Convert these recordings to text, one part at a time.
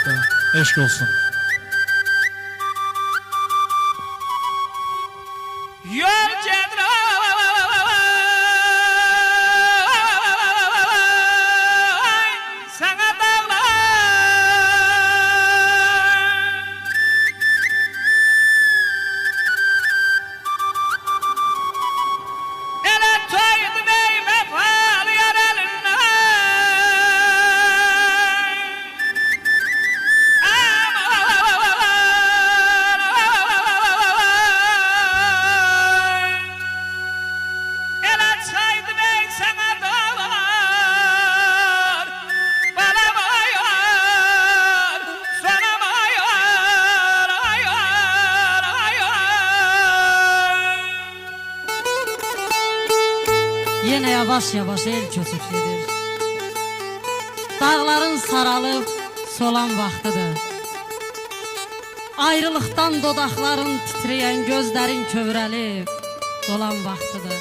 be, eşk olsun. Yol gedir sana dağlar ele toydum ey vefalı yar elinden ele saydım ey sana dağlar balam ayar sonam ayar ayar ayar. Yine yavaş yavaş el köçüb gedir. Dağların saralıb solan vaxtıdır. Ayrılıqdan dodaqların titrəyən gözlərin kövrəlib dolan vaxtıdır.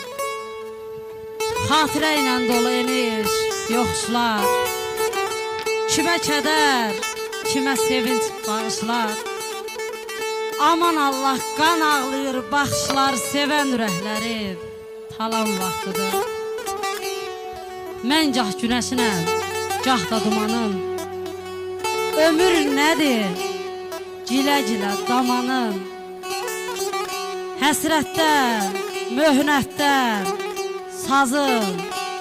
Xatirə ilə dolu eniş, yoxuşlar. Kimə kədər, kimə sevinç bağışlar. Aman Allah, qan ağlayır baxışlar sevən ürəkləri talan vaxtıdır. Mən gah günəşinəm, gah da dumanım. Ömür nədir? Gilə-gilə damanım. Həsrətdən, möhnətdən, sazım,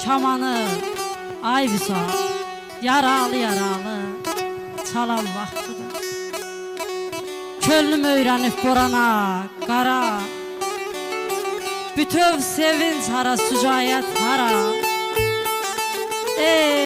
kamanım. Ay Vüsal, yaralı-yaralı çalan vaxtıdır. Könlüm öyrənib borana, qara. Bütöv sevinç hara, sücayət hara.